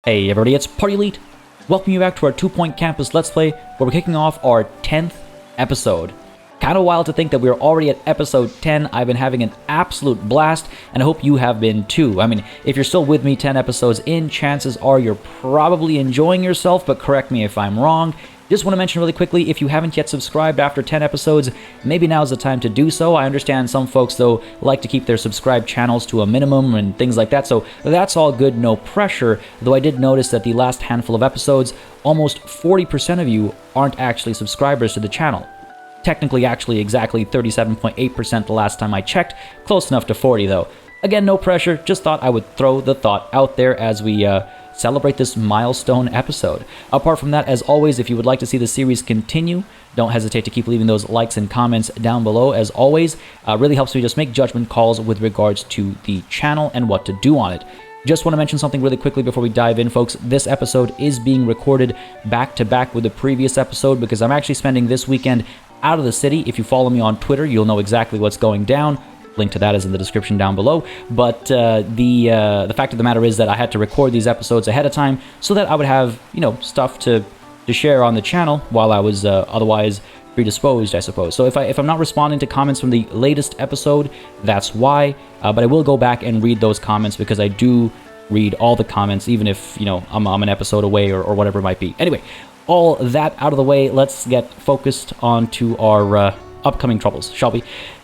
Hey everybody, it's PartyElite. Welcome you back to our 2-Point Campus Let's Play, where we're kicking off our 10th episode. Kind of wild to think that we're already at episode 10. I've been having an absolute blast, and I hope you have been too. I mean, if you're still with me 10 episodes in, chances are you're probably enjoying yourself, but correct me if I'm wrong. Just want to mention really quickly, if you haven't yet subscribed after 10 episodes, maybe now's the time to do so. I understand some folks, though, like to keep their subscribed channels to a minimum and things like that, so that's all good, no pressure, though I did notice that the last handful of episodes, almost 40% of you aren't actually subscribers to the channel. Technically, actually, exactly 37.8% the last time I checked, close enough to 40, though. Again, no pressure, just thought I would throw the thought out there as we, celebrate this milestone episode. Apart from that, as always, if you would like to see the series continue, don't hesitate to keep leaving those likes and comments down below. As always, really helps me just make judgment calls with regards to the channel and what to do on it. Just want to mention something really quickly before we dive in, folks. This episode is being recorded back-to-back with the previous episode because I'm actually spending this weekend out of the city. If you follow me on Twitter, you'll know exactly what's going down. Link to that is in the description down below. But the fact of the matter is that I had to record these episodes ahead of time so that I would have, stuff to share on the channel while I was otherwise predisposed, I suppose. So if I'm not responding to comments from the latest episode, that's why. But I will go back and read those comments because I do read all the comments, even if, I'm an episode away or whatever it might be. Anyway, all that out of the way, let's get focused onto our upcoming troubles, shall we?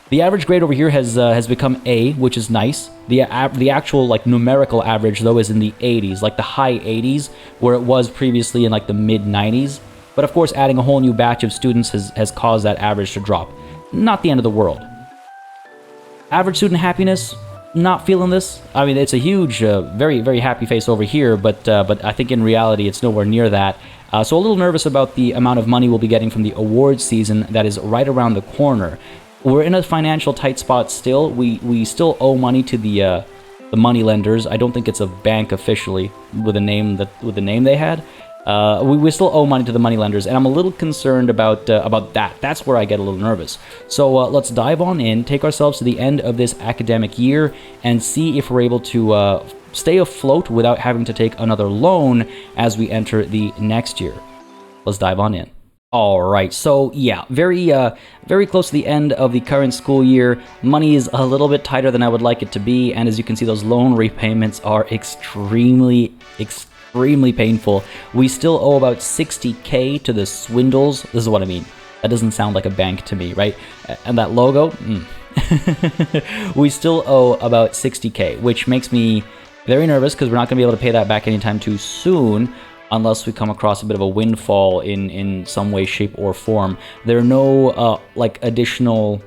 The average grade over here has become A, which is nice. The actual numerical average though is in the 80s, like the high 80s, where it was previously in the mid 90s. But of course, adding a whole new batch of students has caused that average to drop. Not the end of the world. Average student happiness, not feeling this. I mean, it's a huge, very, very happy face over here, but I think in reality it's nowhere near that. So a little nervous about the amount of money we'll be getting from the awards season that is right around the corner. We're in a financial tight spot still. We still owe money to the money lenders. I don't think it's a bank officially with the name they had. We still owe money to the money lenders, and I'm a little concerned about that. That's where I get a little nervous. So let's dive on in, take ourselves to the end of this academic year, and see if we're able to stay afloat without having to take another loan as we enter the next year. Let's dive on in. All right, so yeah, very close to the end of the current school year. Money is a little bit tighter than I would like it to be, and as you can see, those loan repayments are extremely painful. We still owe about 60K to the Swindles. This is what I mean. That doesn't sound like a bank to me, right? And that logo, we still owe about 60K, which makes me very nervous because we're not going to be able to pay that back anytime too soon, unless we come across a bit of a windfall in some way, shape, or form. There are no, additional,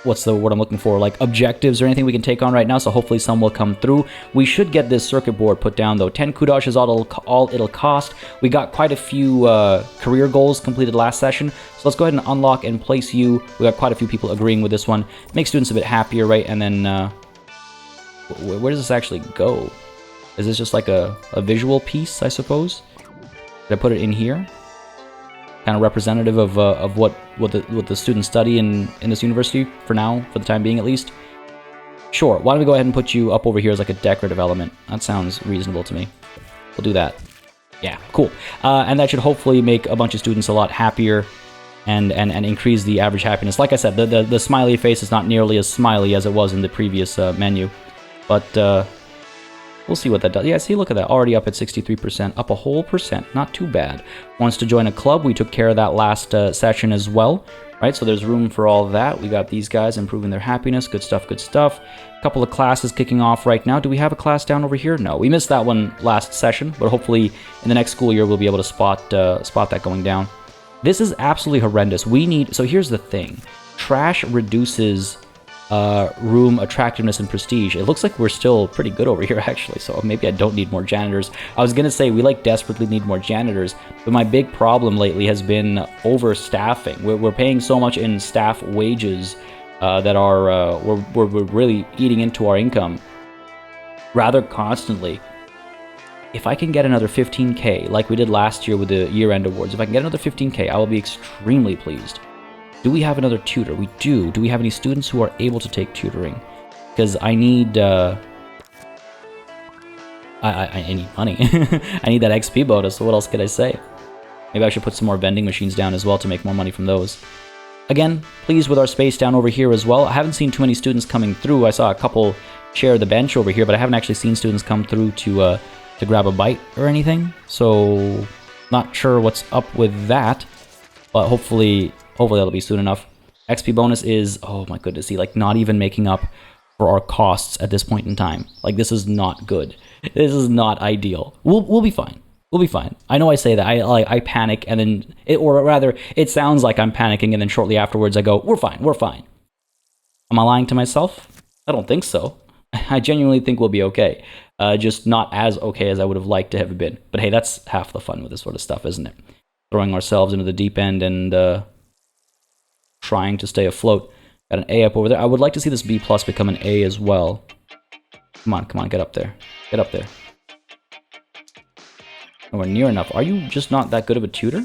what's the word I'm looking for, objectives or anything we can take on right now, so hopefully some will come through. We should get this circuit board put down, though. 10 kudosh is all it'll cost. We got quite a few career goals completed last session, so let's go ahead and unlock and place you. We got quite a few people agreeing with this one. Make students a bit happier, right? And then, where does this actually go? Is this just like a visual piece, I suppose? Did I put it in here? Kind of representative of what the students study in this university for now, for the time being at least. Sure, why don't we go ahead and put you up over here as like a decorative element? That sounds reasonable to me. We'll do that. Yeah, cool. And that should hopefully make a bunch of students a lot happier and increase the average happiness. Like I said, the smiley face is not nearly as smiley as it was in the previous menu. But we'll see what that does. Yeah, see, look at that. Already up at 63%. Up a whole percent. Not too bad. Wants to join a club. We took care of that last session as well. Right, so there's room for all that. We got these guys improving their happiness. Good stuff, good stuff. A couple of classes kicking off right now. Do we have a class down over here? No, we missed that one last session, but hopefully in the next school year we'll be able to spot that going down. This is absolutely horrendous. So here's the thing. Trash reduces room attractiveness and prestige. It looks like we're still pretty good over here actually, so maybe I don't need more janitors. I was gonna say we desperately need more janitors, but my big problem lately has been overstaffing. We're paying so much in staff wages that are we're really eating into our income rather constantly. If I can get another 15K like we did last year with the year-end awards, if I can get another 15K, I will be extremely pleased. Do we have another tutor? We do. Do we have any students who are able to take tutoring? Because I need I need money. I need that XP bonus, so what else could I say? Maybe I should put some more vending machines down as well to make more money from those. Again, pleased with our space down over here as well. I haven't seen too many students coming through. I saw a couple share the bench over here, but I haven't actually seen students come through to grab a bite or anything. So, not sure what's up with that, but hopefully that'll be soon enough. XP bonus is, oh my goodness, like not even making up for our costs at this point in time. Like, this is not good. This is not ideal. We'll be fine. We'll be fine. I know I say that. I panic and then, or rather, it sounds like I'm panicking and then shortly afterwards I go, we're fine, we're fine. Am I lying to myself? I don't think so. I genuinely think we'll be okay. Just not as okay as I would have liked to have been. But hey, that's half the fun with this sort of stuff, isn't it? Throwing ourselves into the deep end and trying to stay afloat. Got an A up over there. I would like to see this B plus become an A as well. Come on, get up there. Get up there. Nowhere near enough. Are you just not that good of a tutor?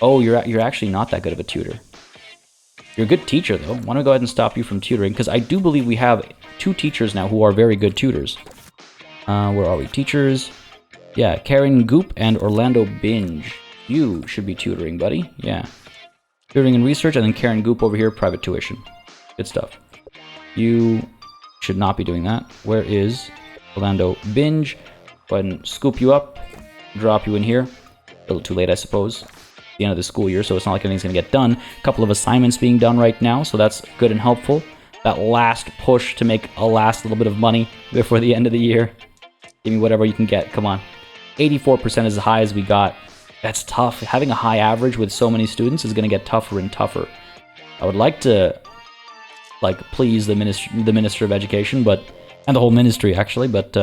Oh, you're actually not that good of a tutor. You're a good teacher, though. I want to go ahead and stop you from tutoring, because I do believe we have 2 teachers now who are very good tutors. Where are we? Teachers. Yeah, Karen Goop and Orlando Binge. You should be tutoring, buddy. Yeah. Tutoring and research, and then Karen Goop over here, private tuition. Good stuff. You should not be doing that. Where is Orlando Binge? Go ahead and scoop you up, drop you in here. A little too late, I suppose. The end of the school year, so it's not like anything's going to get done. A couple of assignments being done right now, so that's good and helpful. That last push to make a last little bit of money before the end of the year. Give me whatever you can get, come on. 84% is as high as we got. That's tough. Having a high average with so many students is going to get tougher and tougher. I would like to, like, please the Minister of Education, and the whole ministry, actually, but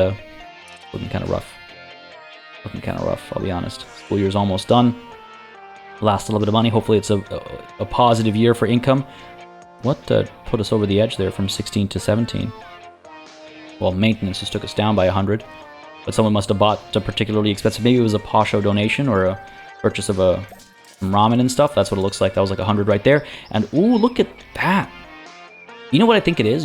looking kind of rough. Looking kind of rough, I'll be honest. School year's almost done. Last little bit of money. Hopefully it's a positive year for income. What put us over the edge there from 16 to 17? Well, maintenance just took us down by 100. But someone must have bought a particularly expensive. Maybe it was a Pasho donation or a purchase of some ramen and stuff. That's what it looks like. That was like 100 right there. And ooh, look at that. You know what I think it is?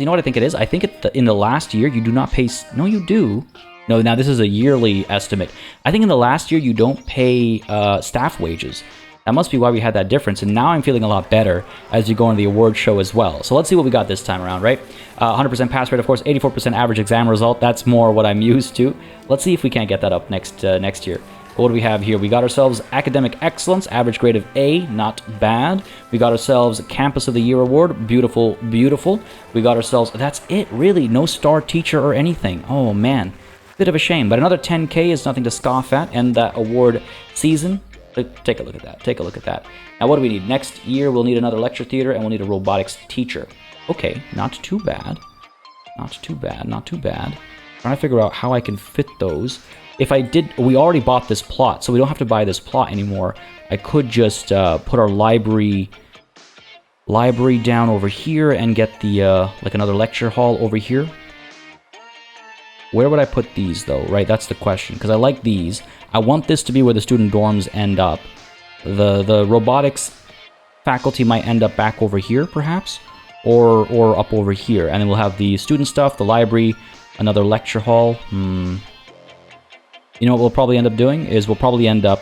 I think in the last year you do not pay. No, you do. No, now this is a yearly estimate. I think in the last year you don't pay staff wages. That must be why we had that difference, and now I'm feeling a lot better as you go into the award show as well. So let's see what we got this time around, right? 100% pass rate, of course, 84% average exam result. That's more what I'm used to. Let's see if we can't get that up next year. What do we have here? We got ourselves Academic Excellence, average grade of A, not bad. We got ourselves Campus of the Year Award, beautiful, beautiful. We got ourselves, that's it, really, no star teacher or anything. Oh, man, bit of a shame, but another 10K is nothing to scoff at, and that award season. Take a look at that. Take a look at that. Now, what do we need? Next year, we'll need another lecture theater, and we'll need a robotics teacher. Okay, not too bad. Not too bad. Not too bad. Trying to figure out how I can fit those. If I did, we already bought this plot, so we don't have to buy this plot anymore. I could just put our library down over here and get the like another lecture hall over here. Where would I put these, though, right? That's the question, because I like these. I want this to be where the student dorms end up. The robotics faculty might end up back over here, perhaps, or up over here. And then we'll have the student stuff, the library, another lecture hall. You know what we'll probably end up doing? Is we'll probably end up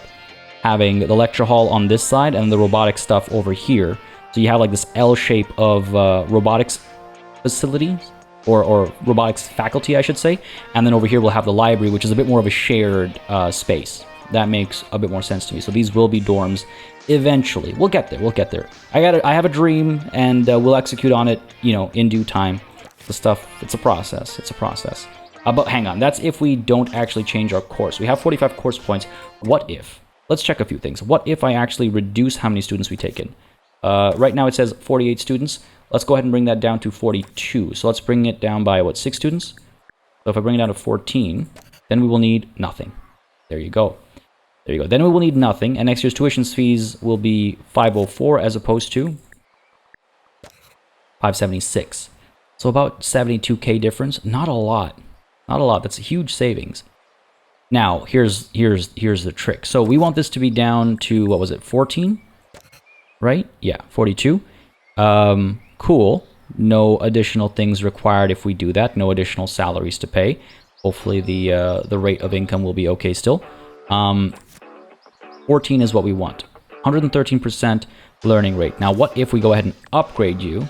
having the lecture hall on this side and the robotics stuff over here. So you have like this L shape of robotics facilities. Or robotics faculty, I should say. And then over here we'll have the library, which is a bit more of a shared space. That makes a bit more sense to me. So these will be dorms eventually. We'll get there. We'll get there. I have a dream, and we'll execute on it, you know, in due time. The stuff, it's a process. It's a process. But hang on. That's if we don't actually change our course. We have 45 course points. What if? Let's check a few things. What if I actually reduce how many students we take in? Right now it says 48 students. Let's go ahead and bring that down to 42. So let's bring it down by, what, 6 students? So if I bring it down to 14, then we will need nothing. There you go. There you go. Then we will need nothing, and next year's tuition fees will be 504 as opposed to 576. So about 72K difference. Not a lot. Not a lot. That's a huge savings. Now, here's the trick. So we want this to be down to, what was it, 14? Right? Yeah, 42. Cool. No additional things required if we do that. No additional salaries to pay. Hopefully the rate of income will be okay still. 14 is what we want. 113% learning rate. Now, what if we go ahead and upgrade you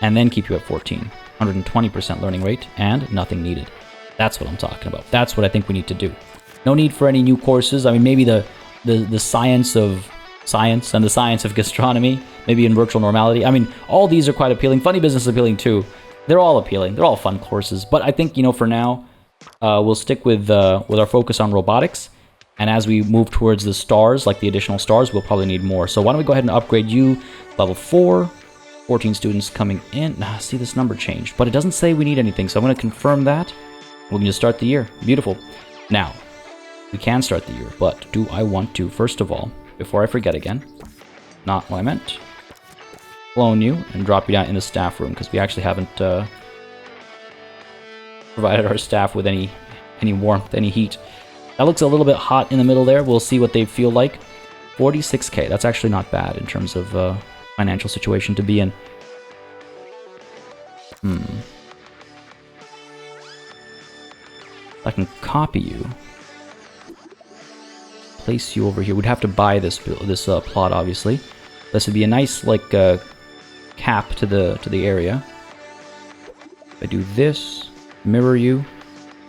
and then keep you at 14? 120% learning rate and nothing needed. That's what I'm talking about. That's what I think we need to do. No need for any new courses. I mean, maybe the science of science and the science of gastronomy, maybe in virtual normality. I mean, all these are quite appealing. Funny business is appealing too. They're all appealing. They're all fun courses. But I think, you know, for now, we'll stick with our focus on robotics. And as we move towards the stars, like the additional stars, we'll probably need more. So why don't we go ahead and upgrade you, level 4, 14 students coming in. See, this number changed, but it doesn't say we need anything. So I'm going to confirm that. We can just start the year. Beautiful. Now, we can start the year, but do I want to, first of all, before I forget again, not what I meant, clone you and drop you down in the staff room, because we actually haven't provided our staff with any warmth, any heat. That looks a little bit hot in the middle there. We'll see what they feel like. 46k. That's actually not bad in terms of financial situation to be in. I can copy you. Place you over here. We'd have to buy this plot, obviously. This would be a nice like cap to the area. If I do this, mirror you.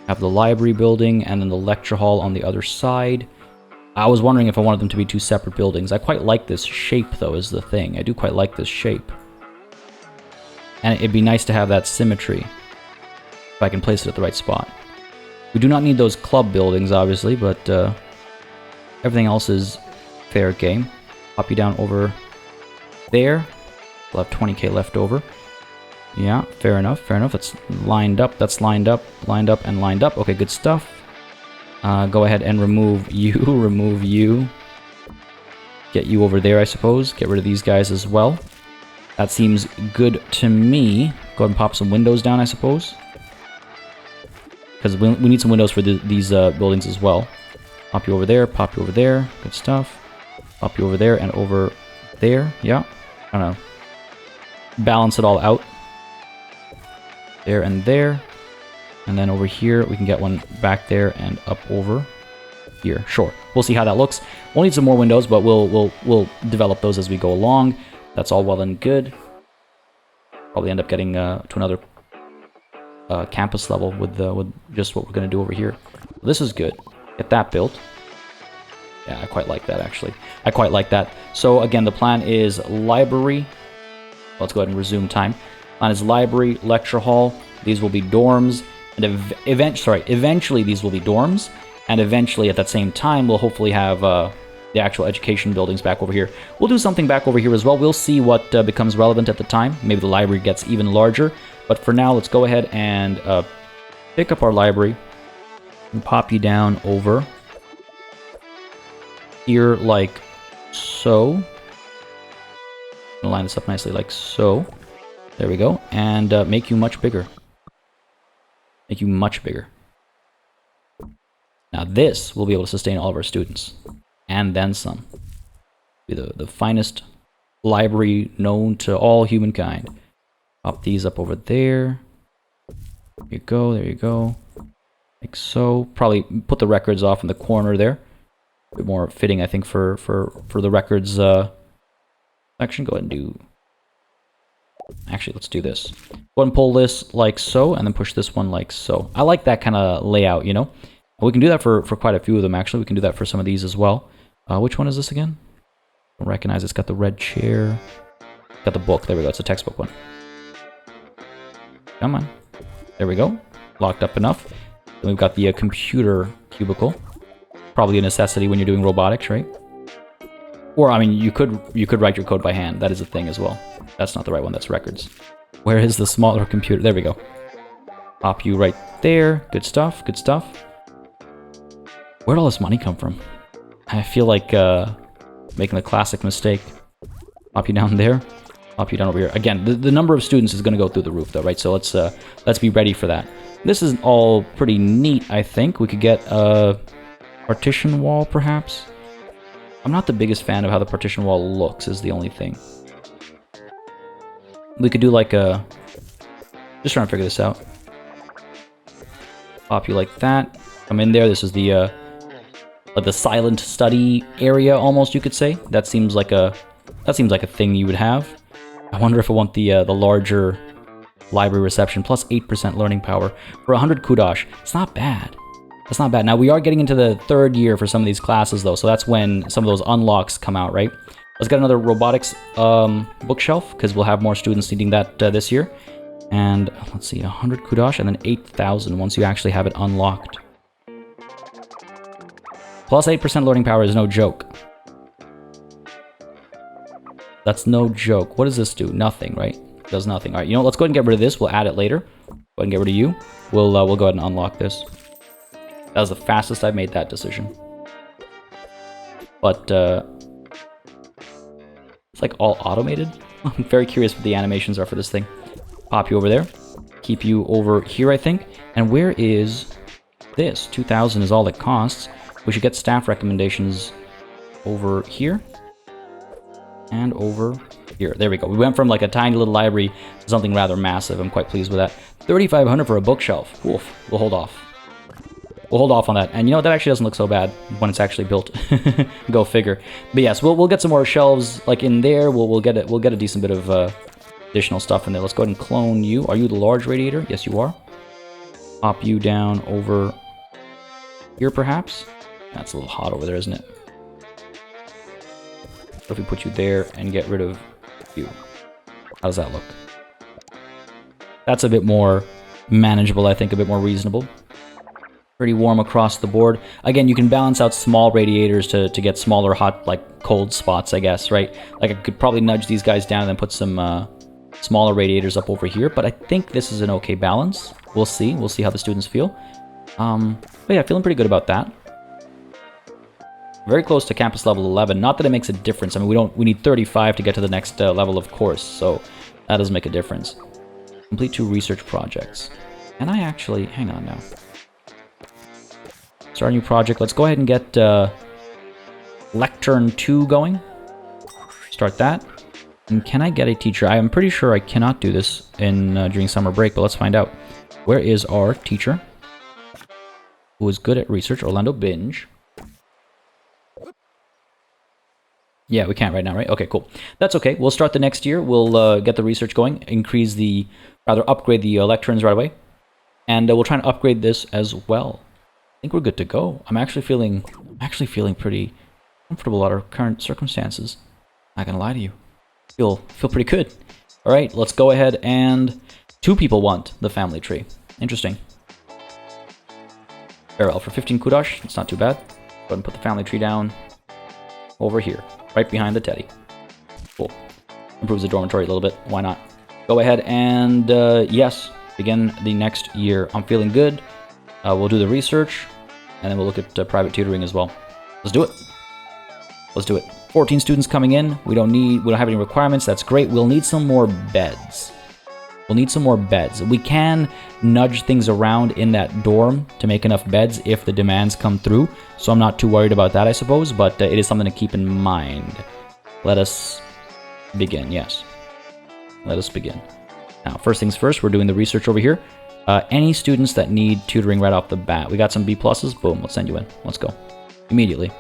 Have the library building and then the lecture hall on the other side. I was wondering if I wanted them to be two separate buildings. I quite like this shape, though, is the thing. I do quite like this shape. And it'd be nice to have that symmetry if I can place it at the right spot. We do not need those club buildings, obviously, but everything else is fair game. Pop you down over there. We'll have 20k left over. Yeah, fair enough, fair enough. It's lined up, that's lined up, and lined up. Okay, good stuff. Go ahead and remove you, remove you. Get you over there, I suppose. Get rid of these guys as well. That seems good to me. Go ahead and pop some windows down, I suppose. Because we need some windows for these buildings as well. Pop you over there, pop you over there. Good stuff. Pop you over there and over there. Yeah, I don't know. Balance it all out. There and there. And then over here, we can get one back there and up over here. Sure. We'll see how that looks. We'll need some more windows, but we'll develop those as we go along. That's all well and good. Probably end up getting to another campus level with just what we're going to do over here. This is good. Get that built. Yeah, I quite like that, actually. I quite like that. So, again, the plan is library. Let's go ahead and resume time. Plan is library, lecture hall. These will be dorms. And eventually these will be dorms. And eventually, at that same time, we'll hopefully have the actual education buildings back over here. We'll do something back over here as well. We'll see what becomes relevant at the time. Maybe the library gets even larger. But for now, let's go ahead and pick up our library and pop you down over here like so. Line this up nicely like so. There we go. And make you much bigger. Make you much bigger. Now this will be able to sustain all of our students. And then some. Be the finest library known to all humankind. Pop these up over there. There you go, there you go. Like so. Probably put the records off in the corner there. A bit more fitting, I think, for the records section. Go ahead and do... Actually, let's do this. Go ahead and pull this like so, and then push this one like so. I like that kind of layout, you know? We can do that for quite a few of them, actually. We can do that for some of these as well. Which one is this again? I don't recognize. It's got the red chair. Got the book. There we go. It's a textbook one. Come on. There we go. Locked up enough. Then we've got the computer cubicle. Probably a necessity when you're doing robotics, right? Or, I mean, you could write your code by hand. That is a thing as well. That's not the right one. That's records. Where is the smaller computer? There we go. Pop you right there. Good stuff. Good stuff. Where'd all this money come from? I feel like making the classic mistake. Pop you down there. Pop you down over here. Again, the number of students is going to go through the roof, though, right? So let's be ready for that. This is all pretty neat, I think. We could get a partition wall, perhaps. I'm not the biggest fan of how the partition wall looks, is the only thing. We could do like a... Just trying to figure this out. Pop you like that. Come in there. This is the like the silent study area, almost, you could say. That seems like a thing you would have. I wonder if I want the larger library reception plus 8% learning power for 100 kudosh. It's not bad. That's not bad. Now we are getting into the third year for some of these classes though, so that's when some of those unlocks come out, right? Let's get another robotics bookshelf because we'll have more students needing that this year. And let's see, 100 kudosh and then 8,000 once you actually have it unlocked. Plus 8% learning power is no joke. That's no joke. What does this do? Nothing, right? It does nothing. All right, you know what? Let's go ahead and get rid of this. We'll add it later. Go ahead and get rid of you. We'll go ahead and unlock this. That was the fastest I've made that decision. But it's like all automated. I'm very curious what the animations are for this thing. Pop you over there. Keep you over here, I think. And where is this? 2,000 is all it costs. We should get staff recommendations over here. And over here. There we go. We went from like a tiny little library to something rather massive. I'm quite pleased with that. 3,500 for a bookshelf. Woof. We'll hold off. We'll hold off on that. And you know, that actually doesn't look so bad when it's actually built. Go figure. But yes, we'll get some more shelves like in there. We'll get a decent bit of additional stuff in there. Let's go ahead and clone you. Are you the large radiator? Yes, you are. Pop you down over here, perhaps. That's a little hot over there, isn't it? If we put you there and get rid of you. How does that look? That's a bit more manageable, I think, a bit more reasonable. Pretty warm across the board. Again, you can balance out small radiators to get smaller hot, like cold spots, I guess, right? Like I could probably nudge these guys down and then put some smaller radiators up over here, but I think this is an okay balance. We'll see. We'll see how the students feel. But yeah, feeling pretty good about that. Very close to campus level 11. Not that it makes a difference. I mean, we need 35 to get to the next level, of course, so that does make a difference. Complete 2 research projects. Can I actually... Hang on now. Start a new project. Let's go ahead and get Lectern 2 going. Start that. And can I get a teacher? I am pretty sure I cannot do this in during summer break, but let's find out. Where is our teacher? Who is good at research? Orlando Binge. Yeah, we can't right now, right? Okay, cool. That's okay. We'll start the next year. We'll get the research going, upgrade the lecterns right away. And we'll try and upgrade this as well. I think we're good to go. I'm actually feeling pretty comfortable about our current circumstances. Not gonna lie to you. Feel pretty good. All right, let's go ahead and 2 people want the family tree. Interesting. Barrel for 15 kudosh. It's not too bad. Go ahead and put the family tree down over here. Right behind the teddy. Cool. Improves the dormitory a little bit. Why not? Go ahead and, yes, begin the next year. I'm feeling good. We'll do the research, and then we'll look at private tutoring as well. Let's do it. Let's do it. 14 students coming in. We don't have any requirements. That's great. We'll need some more beds. We'll need some more beds. We can nudge things around in that dorm to make enough beds if the demands come through. So I'm not too worried about that, I suppose, but it is something to keep in mind. Let us begin, yes. Let us begin. Now, first things first, we're doing the research over here. Any students that need tutoring right off the bat. We got some B+, boom, let's send you in. Let's go. Immediately.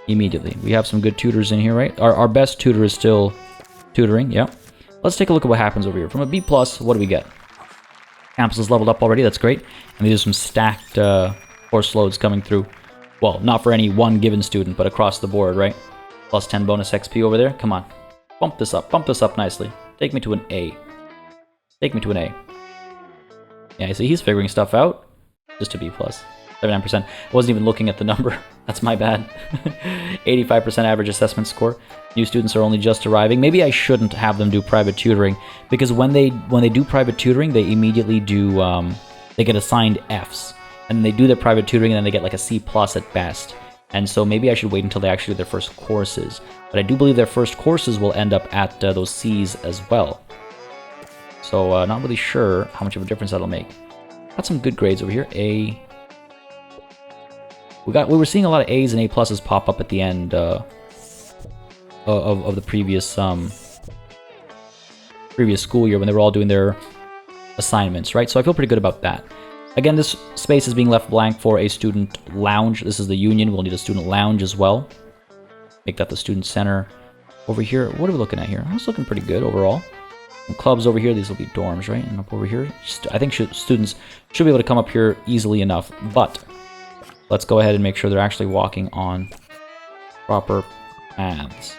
Immediately. We have some good tutors in here, right? Our best tutor is still tutoring, yeah. Let's take a look at what happens over here. From a B+, what do we get? Campus is leveled up already, that's great. And these are some stacked course loads coming through. Well, not for any one given student, but across the board, right? Plus 10 bonus XP over there. Come on. Bump this up nicely. Take me to an A. Take me to an A. Yeah, you see, he's figuring stuff out. Just a B+. 79%. I wasn't even looking at the number. That's my bad. 85% average assessment score. New students are only just arriving. Maybe I shouldn't have them do private tutoring, because when they do private tutoring, they immediately do they get assigned Fs, and they do their private tutoring, and then they get like a C+ at best. And so maybe I should wait until they actually do their first courses. But I do believe their first courses will end up at those Cs as well. So not really sure how much of a difference that'll make. Got some good grades over here. A. We were seeing a lot of A's and A+ pop up at the end of the previous previous school year when they were all doing their assignments, right? So I feel pretty good about that. Again, this space is being left blank for a student lounge. This is the union. We'll need a student lounge as well. Make that the student center. Over here, what are we looking at here? It's looking pretty good overall. Some clubs over here. These will be dorms, right? And up over here, I think students should be able to come up here easily enough. But let's go ahead and make sure they're actually walking on proper paths.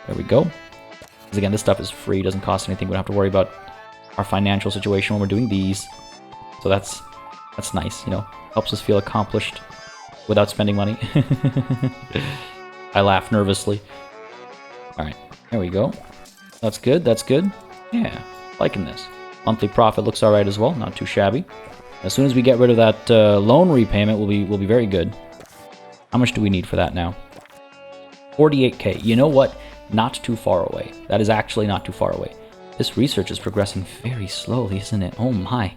There we go. Because again, this stuff is free. Doesn't cost anything. We don't have to worry about our financial situation when we're doing these. So that's nice, you know. Helps us feel accomplished without spending money. I laugh nervously. Alright, there we go. That's good, that's good. Yeah, liking this. Monthly profit looks alright as well, not too shabby. As soon as we get rid of that loan repayment, we'll be very good. How much do we need for that now? 48k. You know what? Not too far away. That is actually not too far away. This research is progressing very slowly, isn't it? Oh my.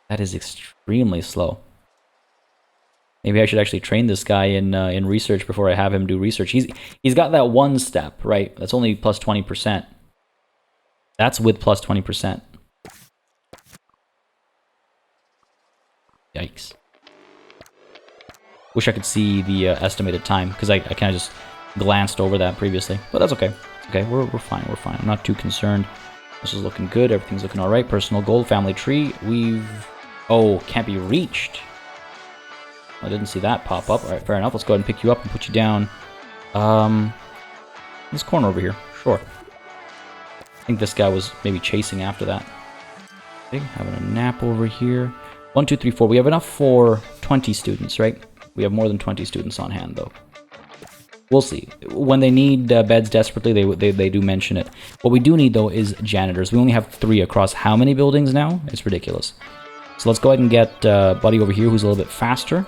That is extremely slow. Maybe I should actually train this guy in research before I have him do research. He's got that one step, right? That's only plus 20%. That's with plus 20%. Yikes. Wish I could see the estimated time, because I kind of just glanced over that previously. But that's okay. Okay, we're fine, we're fine. I'm not too concerned. This is looking good. Everything's looking all right. Personal goal, family tree. Oh, can't be reached. I didn't see that pop up. All right, fair enough. Let's go ahead and pick you up and put you down. This corner over here. Sure. I think this guy was maybe chasing after that. Okay, having a nap over here. 1, 2, 3, 4. We have enough for 20 students, right? We have more than 20 students on hand, though. We'll see. When they need beds desperately, they do mention it. What we do need, though, is janitors. We only have 3 across how many buildings now? It's ridiculous. So let's go ahead and get Buddy over here, who's a little bit faster.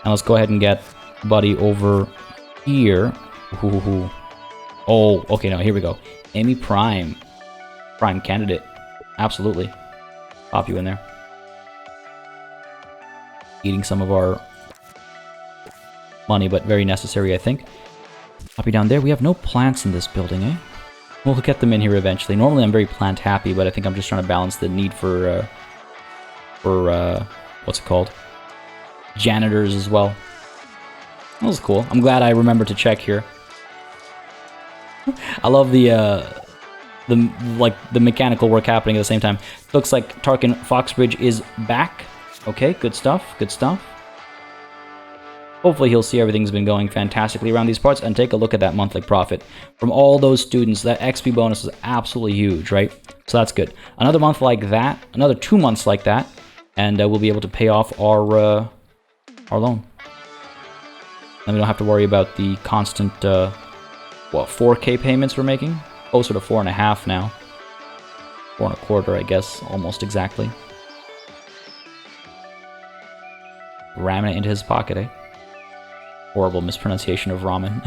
And let's go ahead and get Buddy over here. Ooh. Oh, okay, now here we go. Amy Prime. Prime candidate. Absolutely. Pop you in there. Eating some of our money, but very necessary, I think. Pop you down there. We have no plants in this building, eh? We'll get them in here eventually. Normally I'm very plant happy, but I think I'm just trying to balance the need for what's it called? Janitors as well. That was cool. I'm glad I remembered to check here. I love the mechanical work happening at the same time. Looks like Tarkin Foxbridge is back. Okay, good stuff, good stuff. Hopefully he'll see everything's been going fantastically around these parts, and take a look at that monthly profit. From all those students, that XP bonus is absolutely huge, right? So that's good. Another month like that, another 2 months like that, and we'll be able to pay off our loan. Then we don't have to worry about the constant, 4K payments we're making? Closer to 4.5 now. 4.25, I guess, almost exactly. Ramming it into his pocket, eh? Horrible mispronunciation of ramen.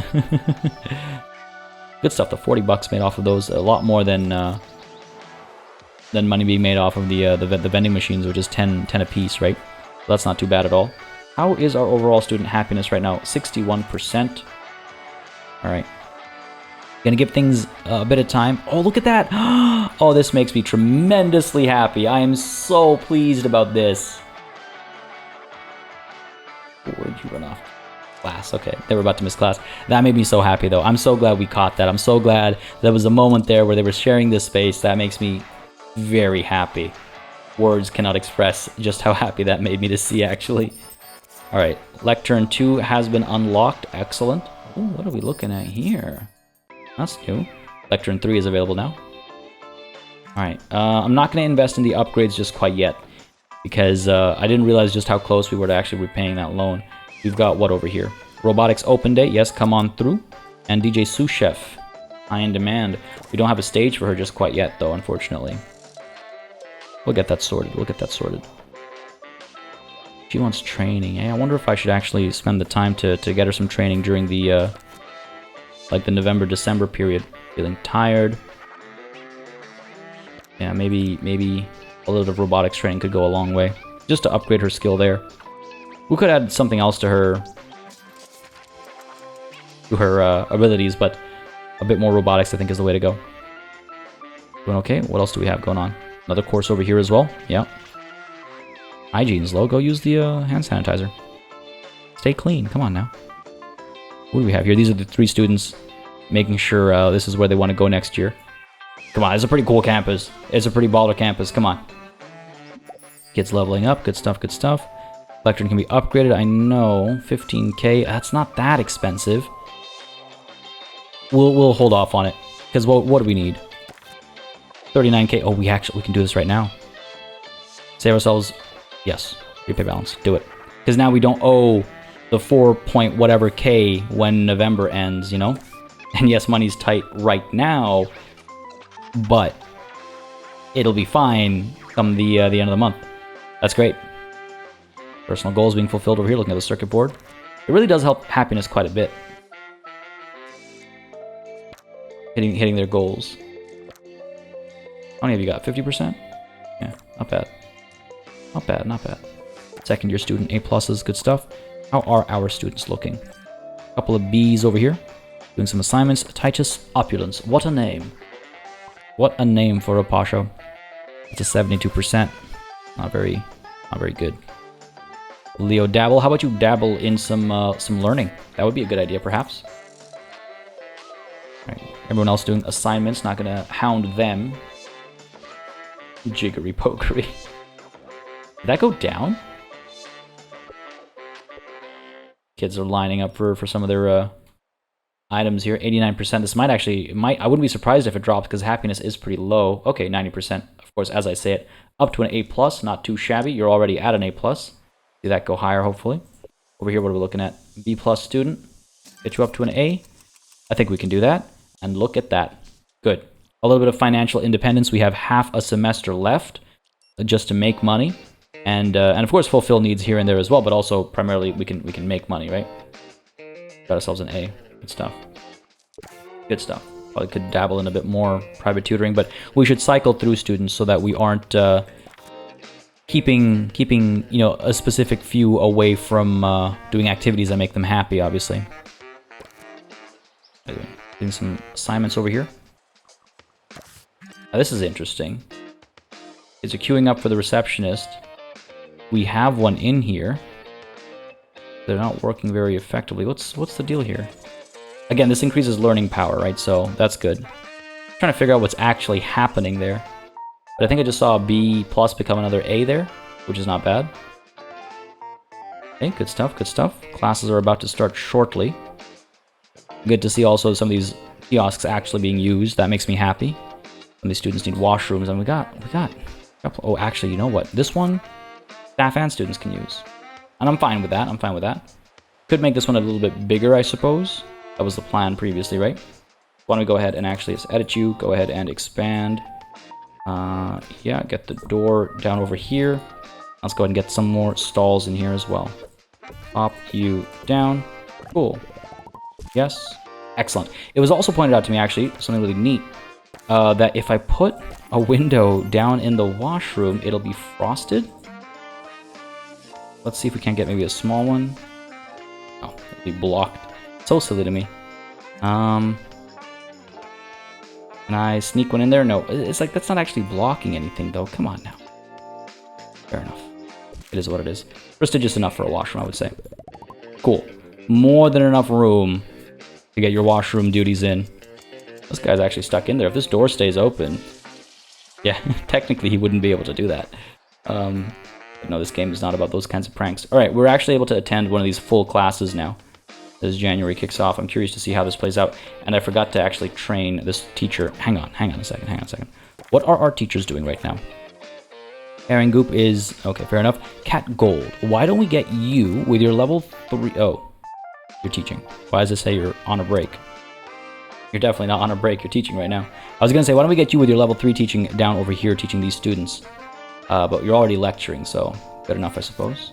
Good stuff. The 40 bucks made off of those. A lot more than money being made off of the vending machines, which is 10 a piece, right? So that's not too bad at all. How is our overall student happiness right now? 61%. All right. Gonna give things a bit of time. Oh, look at that. Oh, this makes me tremendously happy. I am so pleased about this. Where'd you run off? Class. Okay, they were about to miss class. That made me so happy, though. I'm so glad we caught that. I'm so glad there was a moment there where they were sharing this space. That makes me very happy. Words cannot express just how happy that made me to see, actually. All right, Lectern 2 has been unlocked. Excellent. Ooh, what are we looking at here? That's new. Lectern 3 is available now. All right, I'm not going to invest in the upgrades just quite yet, because I didn't realize just how close we were to actually repaying that loan. We've got what over here? Robotics Open Day. Yes, come on through. And DJ Sous Chef. High in demand. We don't have a stage for her just quite yet, though, unfortunately. We'll get that sorted. We'll get that sorted. She wants training. I wonder if I should actually spend the time to get her some training during the like the November-December period. Feeling tired. Yeah, maybe a little bit of robotics training could go a long way. Just to upgrade her skill there. We could add something else to her abilities, but a bit more robotics I think is the way to go. Doing okay? What else do we have going on? Another course over here as well. Yeah. Hygiene's low. Go use the hand sanitizer. Stay clean. Come on now. What do we have here? These are the 3 students making sure this is where they want to go next year. Come on, it's a pretty cool campus. It's a pretty baller campus. Come on. Kids leveling up. Good stuff, good stuff. Lectern can be upgraded. I know. 15k. That's not that expensive. We'll hold off on it. Because what do we need? 39k. Oh, we can do this right now. Save ourselves. Yes. Repay balance. Do it. Because now we don't owe the 4 point whatever k when November ends, you know? And yes, money's tight right now, but it'll be fine come the end of the month. That's great. Personal goals being fulfilled over here, looking at the circuit board. It really does help happiness quite a bit. Hitting their goals. How many have you got? 50%? Yeah, not bad. Not bad, not bad. Second year student, A pluses, good stuff. How are our students looking? A couple of B's over here. Doing some assignments. Titus Opulence. What a name. What a name for a Pasha. It's a 72%. Not very good. Leo dabble. How about you dabble in some learning? That would be a good idea, perhaps. All right. Everyone else doing assignments. Not gonna hound them. Jiggery pokery. Did that go down? Kids are lining up for some of their items here. 89%. This I wouldn't be surprised if it drops because happiness is pretty low. Okay, 90%. Of course, as I say it, up to an A+, not too shabby. You're already at an A+. See that go higher, hopefully. Over here, what are we looking at? B+ student. Get you up to an A. I think we can do that. And look at that. Good. A little bit of financial independence. We have half a semester left just to make money. And of course fulfill needs here and there as well, but also primarily we can make money, right? Got ourselves an A. Good stuff. Good stuff. Probably could dabble in a bit more private tutoring, but we should cycle through students so that we aren't keeping a specific few away from doing activities that make them happy, obviously. Doing some assignments over here. Now, this is interesting. Is it queuing up for the receptionist? We have one in here. They're not working very effectively. What's the deal here? Again, this increases learning power, right? So that's good. I'm trying to figure out what's actually happening there. But I think I just saw a B+ become another A there, which is not bad. Okay, good stuff, good stuff. Classes are about to start shortly. Good to see also some of these kiosks actually being used. That makes me happy. When these students need washrooms, and we got. Oh, actually, you know what? This one, staff and students can use. And I'm fine with that. I'm fine with that. Could make this one a little bit bigger, I suppose. That was the plan previously, right? Why don't we go ahead and actually edit you. Go ahead and expand. Yeah, get the door down over here. Let's go ahead and get some more stalls in here as well. Pop you down. Cool. Yes. Excellent. It was also pointed out to me, actually, something really neat. That if I put a window down in the washroom, it'll be frosted. Let's see if we can't get maybe a small one. Oh, it'll be blocked. So silly to me. Can I sneak one in there? No, it's like that's not actually blocking anything, though. Come on now. Fair enough. It is what it is. Prestigious enough for a washroom, I would say. Cool. More than enough room to get your washroom duties in. This guy's actually stuck in there. If this door stays open, yeah, technically he wouldn't be able to do that. But no, this game is not about those kinds of pranks. All right, we're actually able to attend one of these full classes now. As January kicks off, I'm curious to see how this plays out. And I forgot to actually train this teacher. Hang on a second. What are our teachers doing right now? Aaron Goop is, okay, fair enough. Cat Gold, why don't we get you with your level 3? Oh, you're teaching. Why does it say you're on a break? You're definitely not on a break, you're teaching right now. I was gonna say, why don't we get you with your level 3 teaching down over here, teaching these students. But you're already lecturing, so good enough, I suppose.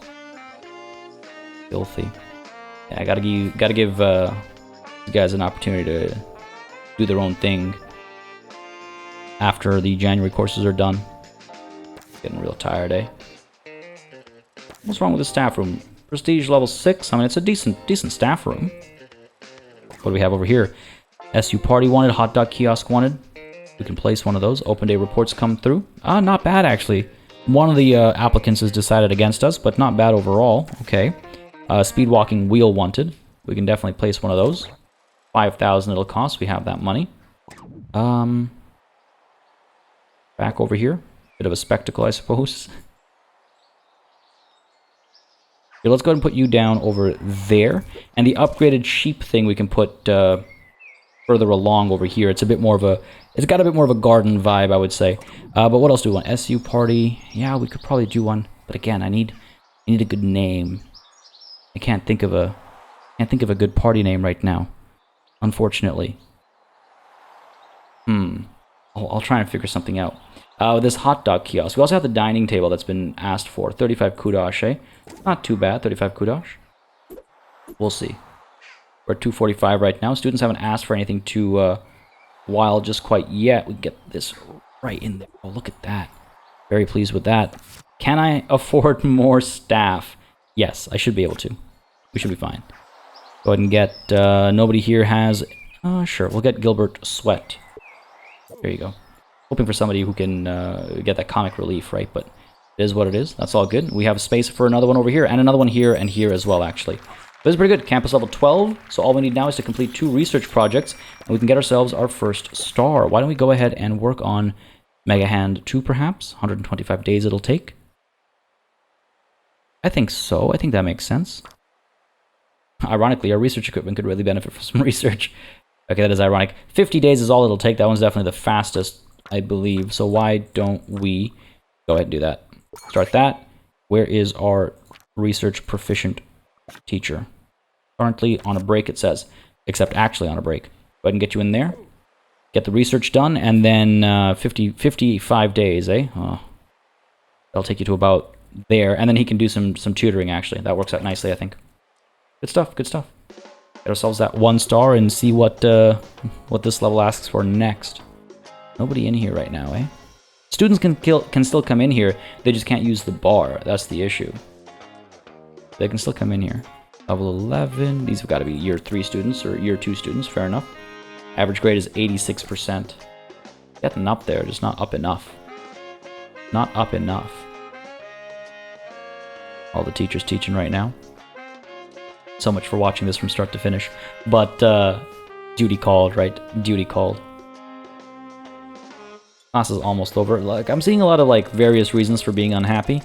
Filthy. Yeah, I gotta give you guys an opportunity to do their own thing after the January courses are done. Getting real tired, eh? What's wrong with the staff room? Prestige level 6? I mean, it's a decent staff room. What do we have over here? SU Party wanted, hot dog kiosk wanted. We can place one of those. Open day reports come through. Not bad, actually. One of the applicants has decided against us, but not bad overall. Okay. Speed walking wheel wanted. We can definitely place one of those. 5,000 it'll cost. We have that money. Back over here. Bit of a spectacle, I suppose. Here, let's go ahead and put you down over there. And the upgraded sheep thing we can put further along over here. It's a bit more of a... It's got a bit more of a garden vibe, I would say. But what else do we want? SU party. Yeah, we could probably do one. But again, I need a good name. I can't think of a good party name right now, unfortunately. I'll try and figure something out. This hot dog kiosk. We also have the dining table that's been asked for. 35 kudosh, eh? Not too bad, 35 kudosh. We'll see. We're at 245 right now. Students haven't asked for anything too wild just quite yet. We get this right in there. Oh, look at that. Very pleased with that. Can I afford more staff? Yes, I should be able to. We should be fine. Go ahead and get... nobody here has... sure, we'll get Gilbert Sweat. There you go. Hoping for somebody who can get that comic relief, right? But it is what it is. That's all good. We have space for another one over here, and another one here, and here as well, actually. This is pretty good. Campus level 12. So all we need now is to complete 2 research projects, and we can get ourselves our first star. Why don't we go ahead and work on Mega Hand 2, perhaps? 125 days it'll take. I think so. I think that makes sense. Ironically, our research equipment could really benefit from some research. Okay, that is ironic. 50 days is all it'll take. That one's definitely the fastest, I believe. So why don't we go ahead and do that? Start that. Where is our research proficient teacher? Currently on a break, it says. Except actually on a break. Go ahead and get you in there. Get the research done, and then 55 days, eh? Oh, that'll take you to about there, and then he can do some tutoring, actually. That works out nicely, I think. Good stuff, good stuff. Get ourselves that 1 star and see what this level asks for next. Nobody in here right now, eh? Students can still come in here, they just can't use the bar. That's the issue. They can still come in here. Level 11, these have got to be year 3 students or year 2 students, fair enough. Average grade is 86%. Getting up there, just not up enough. Not up enough. All the teachers teaching right now. So much for watching this from start to finish. But, duty called, right? Duty called. Class is almost over. Like, I'm seeing a lot of, like, various reasons for being unhappy.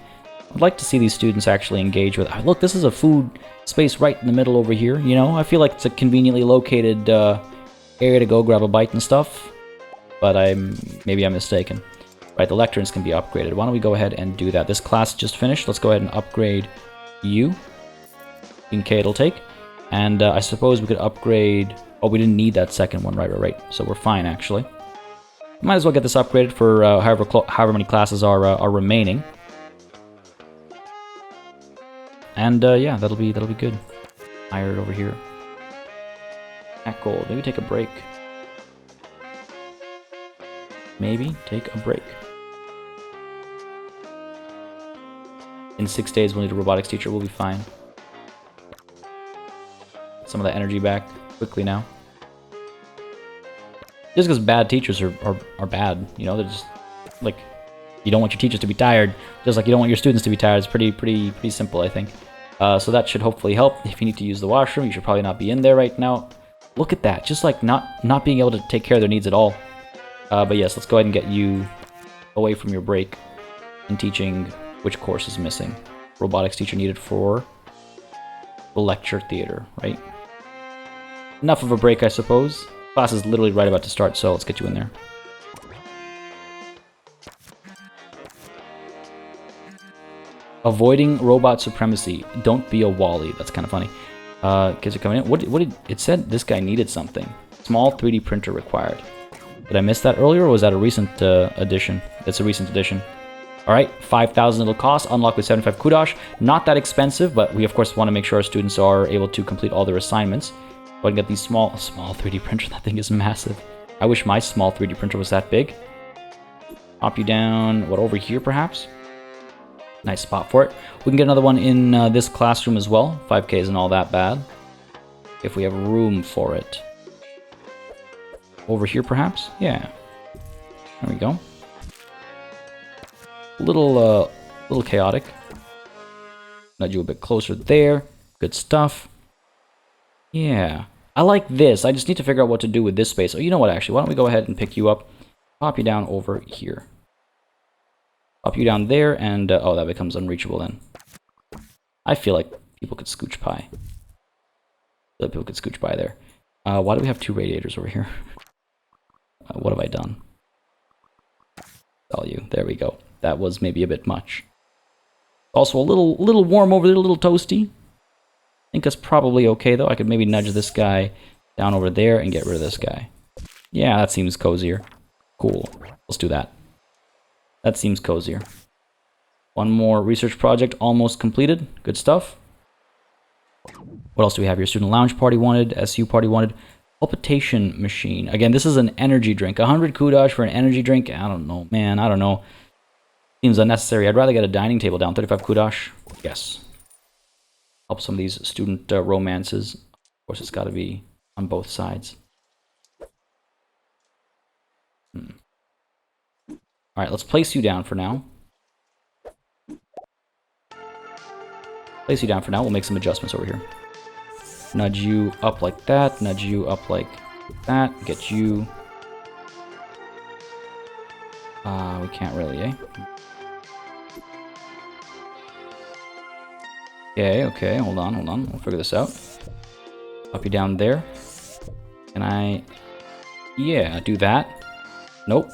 I'd like to see these students actually engage with... Look, this is a food space right in the middle over here, you know? I feel like it's a conveniently located area to go grab a bite and stuff. But maybe I'm mistaken. Right, the lecterns can be upgraded. Why don't we go ahead and do that? This class just finished. Let's go ahead and upgrade you. 15K it'll take. And I suppose we could upgrade... Oh, we didn't need that second one. Right. So we're fine, actually. Might as well get this upgraded for however many classes are remaining. And yeah, that'll be good. Hired over here. At gold. Maybe take a break. Maybe take a break. In 6 days, we'll need a robotics teacher. We'll be fine. Some of that energy back quickly now. Just because bad teachers are bad, you know, they're just like, you don't want your teachers to be tired, just like you don't want your students to be tired. It's pretty simple, I think. So that should hopefully help. If you need to use the washroom, you should probably not be in there right now. Look at that, just like not being able to take care of their needs at all. But yes, let's go ahead and get you away from your break and teaching which course is missing. Robotics teacher needed for the lecture theater, right? Enough of a break, I suppose. Class is literally right about to start, so let's get you in there. Avoiding robot supremacy. Don't be a Wally. That's kind of funny. Kids are coming in. What did it said? This guy needed something. Small 3D printer required. Did I miss that earlier, or was that a recent addition? It's a recent addition. All right, 5,000 it'll cost. Unlock with 75 kudosh. Not that expensive, but we of course want to make sure our students are able to complete all their assignments. Go ahead and get these small 3D printer. That thing is massive. I wish my small 3D printer was that big. Pop you down, what, over here perhaps? Nice spot for it. We can get another one in this classroom as well. 5K isn't all that bad. If we have room for it. Over here perhaps? Yeah. There we go. Little chaotic. Nudge you a bit closer there. Good stuff. Yeah. I like this. I just need to figure out what to do with this space. Oh, you know what, actually? Why don't we go ahead and pick you up. Pop you down over here. Pop you down there, and... oh, that becomes unreachable then. I feel like people could scooch by. People could scooch by there. Why do we have two radiators over here? What have I done? Tell you. There we go. That was maybe a bit much. Also a little warm over there, a little toasty. I think that's probably okay though. I could maybe nudge this guy down over there and get rid of this guy. Yeah, that seems cozier. Cool. Let's do that. That seems cozier. One more research project almost completed. Good stuff. What else do we have here? Student lounge party wanted. SU party wanted. Palpitation machine. Again, this is an energy drink. 100 kudosh for an energy drink. I don't know, man. I don't know. Seems unnecessary. I'd rather get a dining table down. 35 kudosh. Yes. Help some of these student romances. Of course, it's got to be on both sides. Alright, let's place you down for now. Place you down for now. We'll make some adjustments over here. Nudge you up like that. Nudge you up like that. Get you... we can't really, eh? Okay, hold on. We'll figure this out. Up you down there. Can I... yeah, do that. Nope.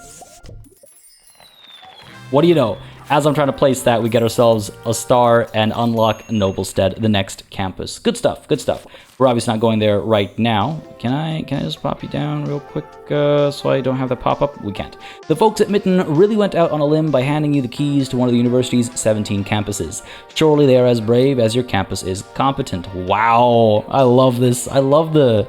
What do you know? As I'm trying to place that, we get ourselves a star and unlock Noblestead, the next campus. Good stuff, good stuff. We're obviously not going there right now. Can I just pop you down real quick so I don't have that pop up? We can't. The folks at Mitten really went out on a limb by handing you the keys to one of the university's 17 campuses. Surely they are as brave as your campus is competent. Wow, I love this. I love the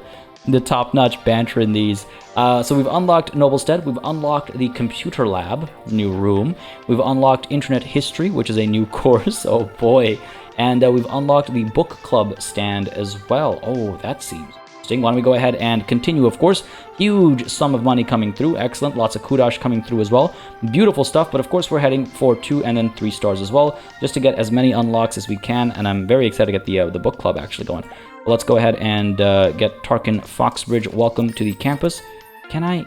top-notch banter in these. So we've unlocked Noblestead, we've unlocked the computer lab, new room, we've unlocked internet history, which is a new course, oh boy, and we've unlocked the book club stand as well. Oh, that seems interesting. Why don't we go ahead and continue, of course. Huge sum of money coming through, excellent, lots of kudosh coming through as well. Beautiful stuff, but of course we're heading for 2 and then 3 stars as well, just to get as many unlocks as we can, and I'm very excited to get the book club actually going. Well, let's go ahead and get Tarkin Foxbridge. Welcome to the campus. Can I?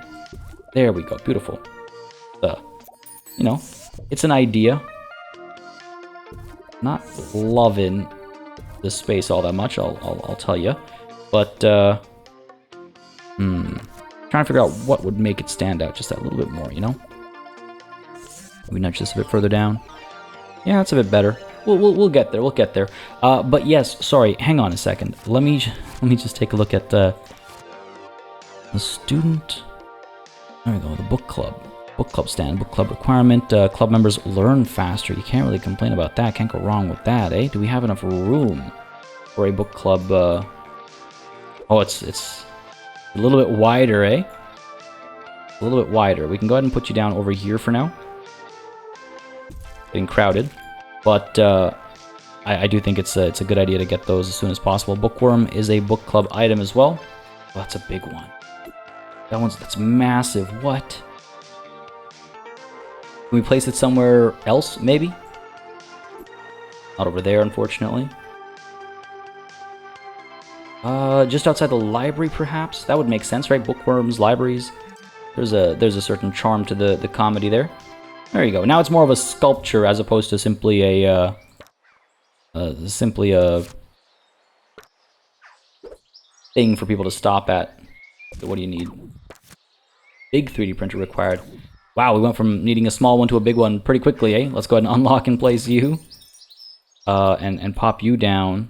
There we go. Beautiful. You know, it's an idea. Not loving the space all that much, I'll tell you. But, trying to figure out what would make it stand out just that little bit more, you know? We nudge this a bit further down. Yeah, that's a bit better. We'll get there. We'll get there. But yes, sorry. Hang on a second. Let me just take a look at the student. There we go. The book club stand, book club requirement. Club members learn faster. You can't really complain about that. Can't go wrong with that, eh? Do we have enough room for a book club? Oh, it's a little bit wider, eh? A little bit wider. We can go ahead and put you down over here for now. Getting crowded. But I do think it's a good idea to get those as soon as possible. Bookworm is a book club item as well. Oh, that's a big one. That's massive. What? Can we place it somewhere else, maybe? Not over there, unfortunately. Just outside the library, perhaps? That would make sense, right? Bookworms, libraries. There's a certain charm to the comedy there. There you go. Now it's more of a sculpture as opposed to simply a thing for people to stop at. So what do you need? Big 3D printer required. Wow, we went from needing a small one to a big one pretty quickly, eh? Let's go ahead and unlock and place you. And pop you down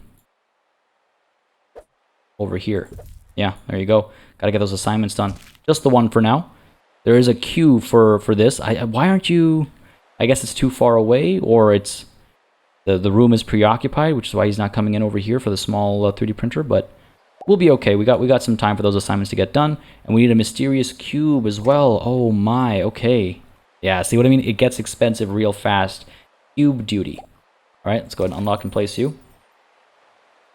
over here. Yeah, there you go. Gotta get those assignments done. Just the one for now. There is a queue for this. Why aren't you... I guess it's too far away, or it's... The room is preoccupied, which is why he's not coming in over here for the small 3D printer, but we'll be okay. We got some time for those assignments to get done, and we need a mysterious cube as well. Oh my, okay. Yeah, see what I mean? It gets expensive real fast. Cube duty. All right, let's go ahead and unlock and place you.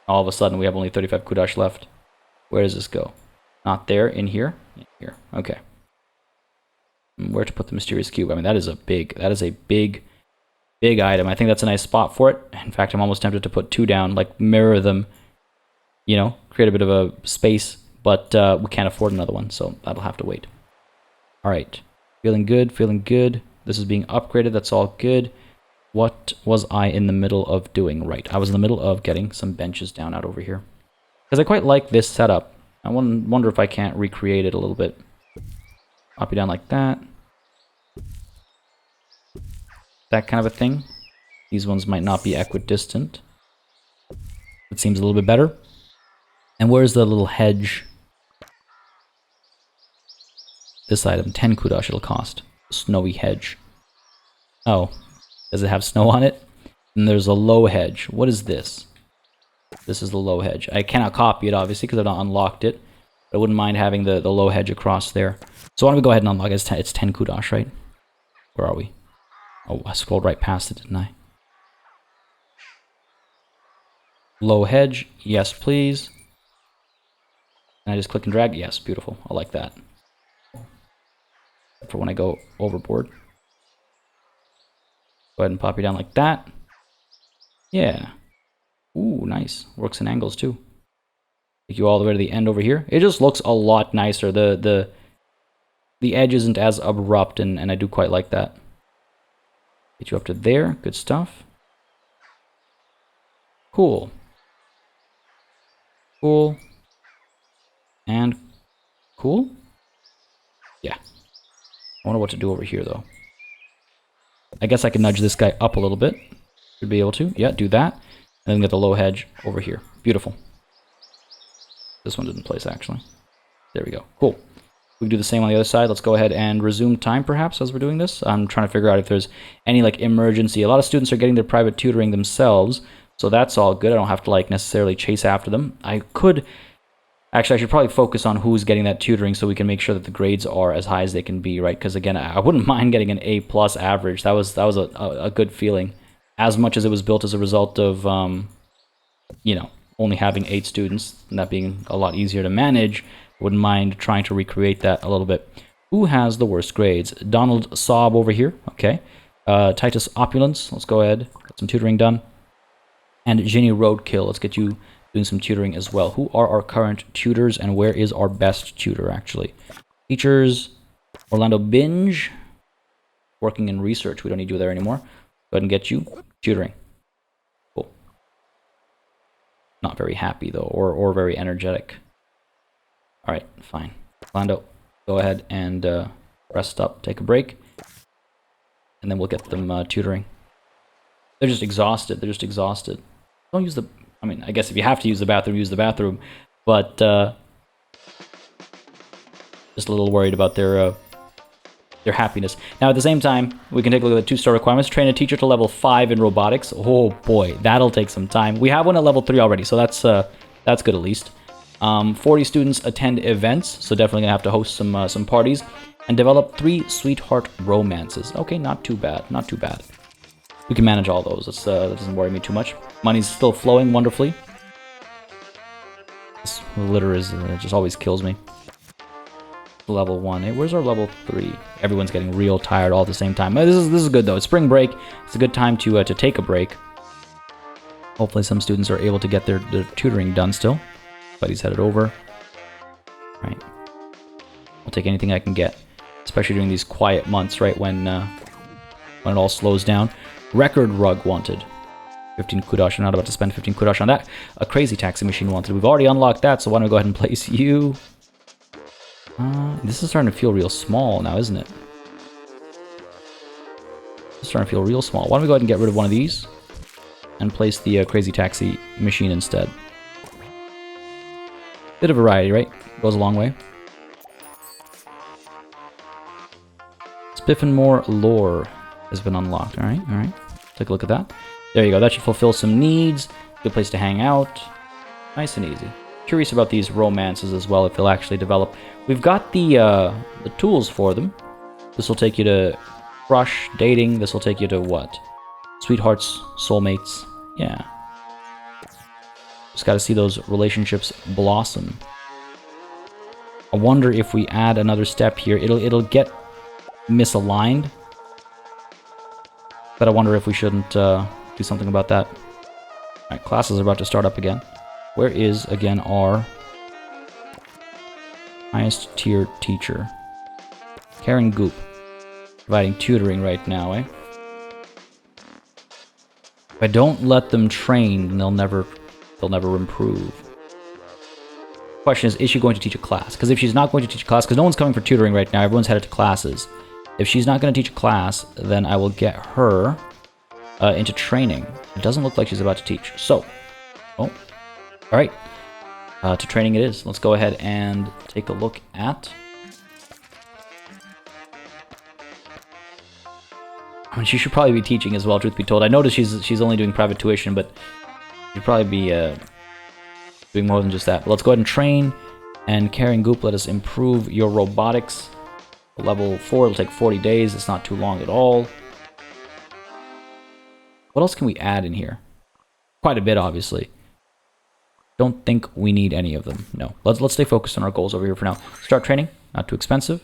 All of a sudden, we have only 35 kudosh left. Where does this go? Not there, in here? In here, okay. Where to put the mysterious cube? I mean, that is a big item. I think that's a nice spot for it. In fact, I'm almost tempted to put 2 down, like mirror them, you know, create a bit of a space, but we can't afford another one, so that'll have to wait. All right, feeling good, feeling good. This is being upgraded, that's all good. What was I in the middle of doing? Right, I was in the middle of getting some benches down out over here. Because I quite like this setup. I wonder if I can't recreate it a little bit. Pop you down like that. That kind of a thing. These ones might not be equidistant. It seems a little bit better. And where's the little hedge? This item, 10 kudosh it'll cost. Snowy hedge. Oh, does it have snow on it? And there's a low hedge. What is this? This is the low hedge. I cannot copy it, obviously, because I've not unlocked it. But I wouldn't mind having the low hedge across there. So why don't we go ahead and unlock it? It's 10 kudosh, right? Where are we? Oh, I scrolled right past it, didn't I? Low hedge. Yes, please. Can I just click and drag? Yes, beautiful. I like that. For when I go overboard. Go ahead and pop you down like that. Yeah. Ooh, nice. Works in angles too. Take you all the way to the end over here. It just looks a lot nicer. The edge isn't as abrupt, and I do quite like that. Get you up to there. Good stuff. Cool. Cool. And cool? Yeah. I wonder what to do over here, though. I guess I can nudge this guy up a little bit. Should be able to. Yeah, do that. And then get the low hedge over here. Beautiful. This one didn't place, actually. There we go. Cool. We can do the same on the other side. Let's go ahead and resume time, perhaps, as we're doing this. I'm trying to figure out if there's any, like, emergency. A lot of students are getting their private tutoring themselves, so that's all good. I don't have to, like, necessarily chase after them. I could... Actually, I should probably focus on who's getting that tutoring so we can make sure that the grades are as high as they can be, right? Because, again, I wouldn't mind getting an A+ average. That was a good feeling. As much as it was built as a result of, you know, only having 8 students, and that being a lot easier to manage, I wouldn't mind trying to recreate that a little bit. Who has the worst grades? Donald Saab over here. Okay. Titus Opulence. Let's go ahead. Get some tutoring done. And Ginny Roadkill. Let's get you doing some tutoring as well. Who are our current tutors, and where is our best tutor, actually? Teachers, Orlando Binge, working in research. We don't need you there anymore. Go ahead and get you tutoring. Cool. Not very happy, though, or very energetic. All right, fine. Orlando, go ahead and rest up, take a break, and then we'll get them tutoring. They're just exhausted. They're just exhausted. Don't use the... I mean, I guess if you have to use the bathroom, use the bathroom. But just a little worried about their happiness. Now, at the same time, we can take a look at the 2-star requirements. Train a teacher to level 5 in robotics. Oh boy, that'll take some time. We have one at level 3 already, so that's good at least. 40 students attend events, so definitely gonna have to host some parties, and develop 3 sweetheart romances. Okay, not too bad, not too bad. We can manage all those. That doesn't worry me too much. Money's still flowing wonderfully. This litter is just always kills me. Level 1. Hey, where's our level 3? Everyone's getting real tired all at the same time. This is good though. It's spring break. It's a good time to take a break. Hopefully some students are able to get their tutoring done still. Buddy's headed over. Right. I'll take anything I can get, especially during these quiet months, right when it all slows down. Record rug wanted. 15 kudosh. I'm not about to spend 15 kudosh on that. A crazy taxi machine wanted. We've already unlocked that, so why don't we go ahead and place you? This is starting to feel real small now, isn't it? It's starting to feel real small. Why don't we go ahead and get rid of one of these and place the crazy taxi machine instead? Bit of variety, right? Goes a long way. Spiffenmore lore has been unlocked. All right. Take a look at that. There you go. That should fulfill some needs. Good place to hang out. Nice and easy. Curious about these romances as well, if they'll actually develop. We've got the tools for them. This will take you to crush, dating. This will take you to what? Sweethearts, soulmates. Yeah. Just got to see those relationships blossom. I wonder if we add another step here, it'll get misaligned. But I wonder if we shouldn't do something about that. Alright, classes are about to start up again. Where is, again, our highest tier teacher? Karen Goop. Providing tutoring right now, eh? If I don't let them train, they'll never improve. Question is she going to teach a class? Because if she's not going to teach a class, because no one's coming for tutoring right now, everyone's headed to classes. If she's not going to teach a class, then I will get her into training. It doesn't look like she's about to teach. So, oh, all right. To training it is. Let's go ahead and take a look at... I mean, she should probably be teaching as well, truth be told. I noticed she's only doing private tuition, but she'd probably be doing more than just that. But let's go ahead and train. And Karen Goop, let us improve your robotics. Level 4, it'll take 40 days. It's not too long at all. What else can we add in here? Quite a bit, obviously. Don't think we need any of them. No. Let's stay focused on our goals over here for now. Start training. Not too expensive.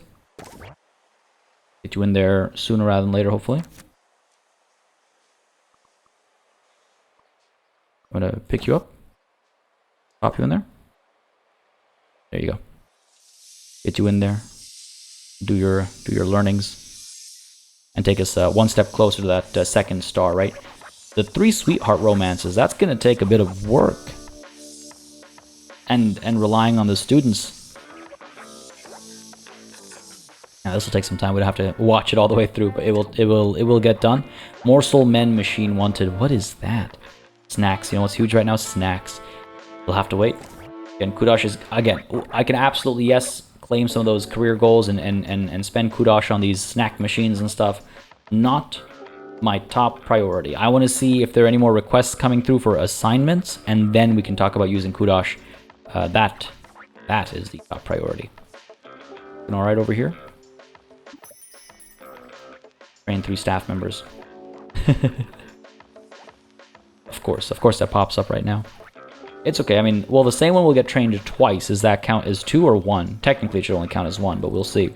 Get you in there sooner rather than later, hopefully. I'm gonna pick you up. Pop you in there. There you go. Get you in there. Do your learnings. And take us one step closer to that second star, right? The 3 sweetheart romances, that's gonna take a bit of work. And relying on the students. Now this will take some time. We'd have to watch it all the way through, but it will get done. Morsel Men Machine wanted. What is that? Snacks. You know what's huge right now? Snacks. We'll have to wait. Again, Kudosh is again. I can absolutely yes claim some of those career goals and spend Kudosh on these snack machines and stuff. Not my top priority. I want to see if there are any more requests coming through for assignments, and then we can talk about using Kudosh. That is the top priority. And all right over here. Train 3 staff members. Of course that pops up right now. It's okay. I mean, well, the same one will get trained twice. Does that count as 2 or 1? Technically, it should only count as 1, but we'll see.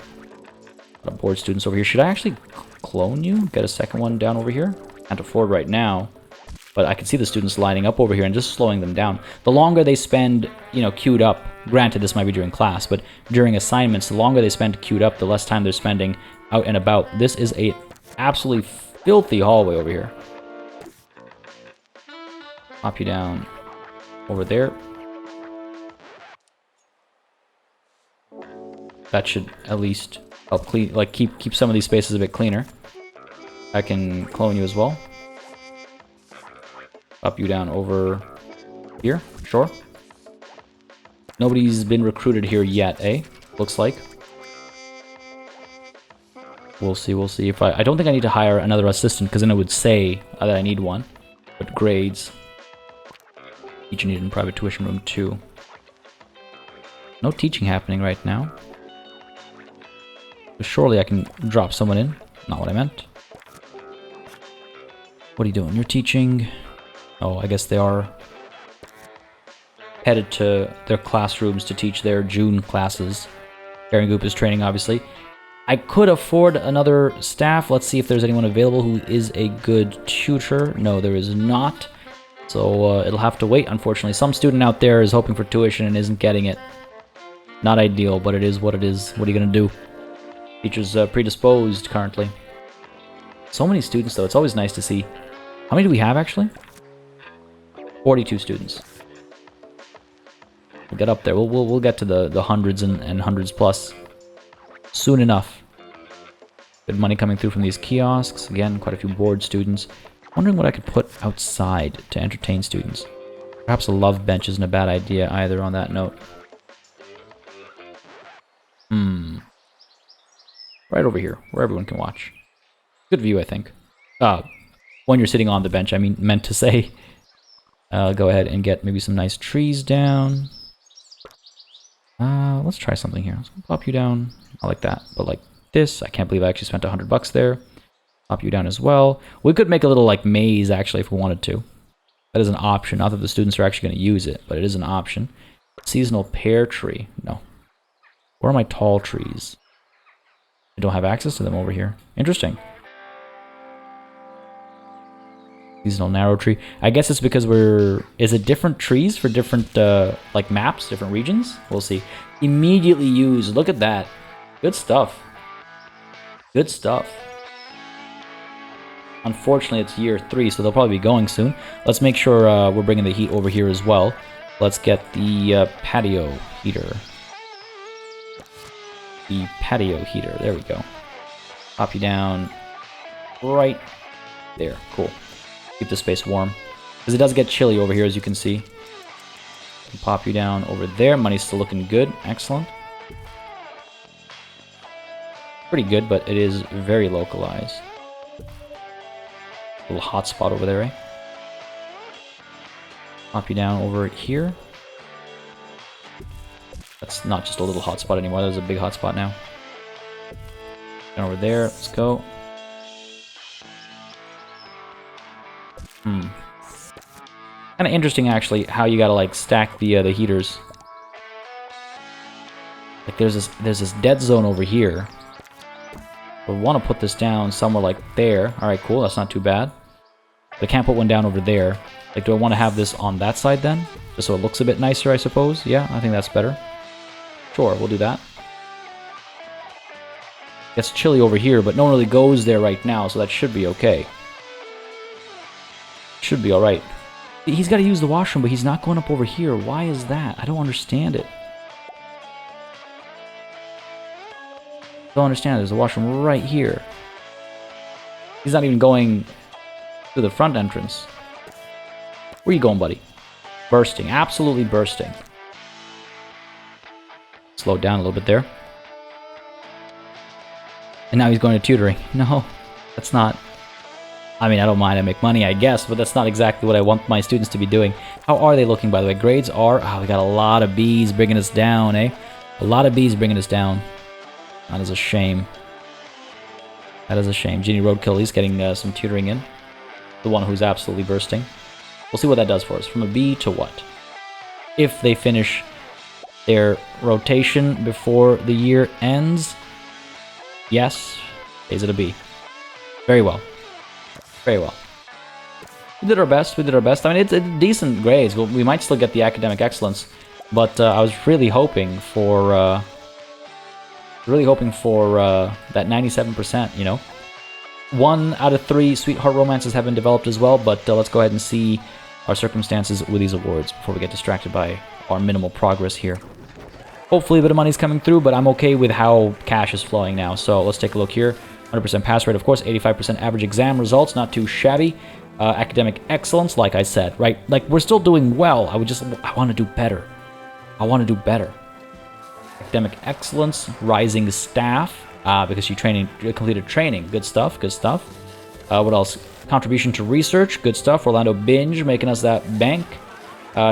Got board students over here. Should I actually clone you? Get a second one down over here? Can't afford right now. But I can see the students lining up over here and just slowing them down. The longer they spend, you know, queued up, granted this might be during class, but during assignments, the longer they spend queued up, the less time they're spending out and about. This is a absolutely filthy hallway over here. Pop you down over there. That should at least help clean, like keep some of these spaces a bit cleaner. I can clone you as well. Up you down over here, sure. Nobody's been recruited here yet, eh? Looks like. We'll see if I don't think I need to hire another assistant, because then it would say that I need one. But grades. Teacher needed in private tuition room 2. No teaching happening right now. But surely I can drop someone in. Not what I meant. What are you doing? You're teaching... Oh, I guess they are headed to their classrooms to teach their June classes. Karen Goop is training, obviously. I could afford another staff. Let's see if there's anyone available who is a good tutor. No, there is not. So it'll have to wait, unfortunately. Some student out there is hoping for tuition and isn't getting it. Not ideal, but it is what it is. What are you going to do? Teacher's predisposed currently. So many students, though. It's always nice to see. How many do we have, actually? 42 students. We'll get up there. We'll get to the hundreds and hundreds plus soon enough. Good money coming through from these kiosks. Again, quite a few bored students. Wondering what I could put outside to entertain students. Perhaps a love bench isn't a bad idea either on that note. Right over here, where everyone can watch. Good view, I think. When you're sitting on the bench, I meant to say. Go ahead and get maybe some nice trees down. Let's try something here. Let's pop you down. I like that, but like this. I can't believe I actually spent $100 there. Pop you down as well. We could make a little like maze actually if we wanted to. That is an option. Not that the students are actually going to use it, but it is an option. Seasonal pear tree. No. Where are my tall trees? I don't have access to them over here. Interesting. Seasonal narrow tree. I guess it's because we're... Is it different trees for different, like, maps, different regions? We'll see. Immediately used. Look at that. Good stuff. Good stuff. Unfortunately, it's year 3, so they'll probably be going soon. Let's make sure we're bringing the heat over here as well. Let's get the patio heater. The patio heater. There we go. Pop you down right there. Cool. Keep the space warm. Because it does get chilly over here, as you can see. Pop you down over there. Money's still looking good. Excellent. Pretty good, but it is very localized. Little hot spot over there, eh? Pop you down over here. That's not just a little hot spot anymore. There's a big hot spot now. And over there. Let's go. Kind of interesting, actually, how you gotta like stack the heaters. Like there's this dead zone over here. I want to put this down somewhere like there. All right, cool. That's not too bad. But I can't put one down over there. Like, do I want to have this on that side then, just so it looks a bit nicer? I suppose. Yeah, I think that's better. Sure, we'll do that. It's chilly over here, but no one really goes there right now, so that should be okay. Should be alright. He's got to use the washroom, but he's not going up over here. Why is that? I don't understand it. Don't understand. There's a washroom right here. He's not even going to the front entrance. Where you going, buddy? Bursting. Absolutely bursting. Slow down a little bit there. And now he's going to tutoring. No, that's not... I mean, I don't mind. I make money, I guess, but that's not exactly what I want my students to be doing. How are they looking, by the way? Grades are... Oh, we got a lot of B's bringing us down, eh? A lot of B's bringing us down. That is a shame. That is a shame. Genie Roadkill, he's getting some tutoring in. The one who's absolutely bursting. We'll see what that does for us. From a B to what? If they finish their rotation before the year ends, yes, is it a B? Very well. Very well. We did our best. We did our best. I mean, it's decent grades. We might still get the academic excellence, but I was really hoping for... that 97%, you know. 1 out of 3 sweetheart romances have been developed as well, but let's go ahead and see our circumstances with these awards before we get distracted by our minimal progress here. Hopefully a bit of money's coming through, but I'm okay with how cash is flowing now. So let's take a look here. 100% pass rate, of course, 85% average exam results, not too shabby. Academic excellence, like I said, right? Like, we're still doing well. I want to do better. I want to do better. Academic excellence, rising staff, because she completed training. Good stuff, good stuff. What else? Contribution to research, good stuff. Orlando Binge making us that bank.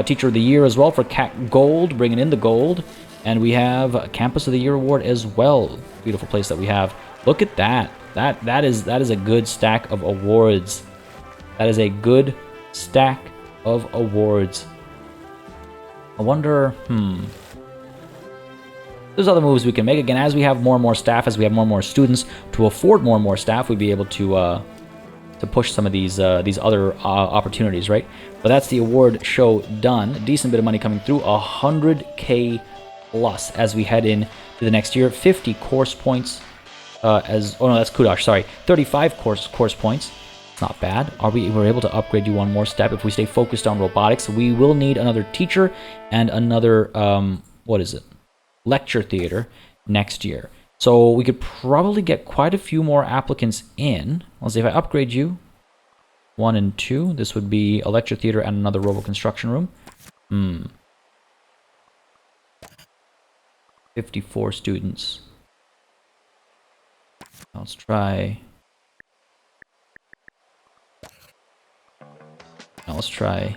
Teacher of the Year as well for Cat Gold, bringing in the gold. And we have Campus of the Year award as well. Beautiful place that we have. Look at that. That is a good stack of awards. That is a good stack of awards. I wonder, There's other moves we can make. Again, as we have more and more staff, as we have more and more students, to afford more and more staff, we'd be able to push some of these other opportunities, right? But that's the award show done. A decent bit of money coming through. 100K plus as we head in to the next year. 50 course points. Oh no, that's Kudosh. Sorry, 35 course points. It's not bad. We're able to upgrade you one more step if we stay focused on robotics. We will need another teacher and another what is it? Lecture theater next year. So we could probably get quite a few more applicants in. Let's see if I upgrade you 1 and 2. This would be a lecture theater and another robo construction room. 54 students. Let's try. Now let's try.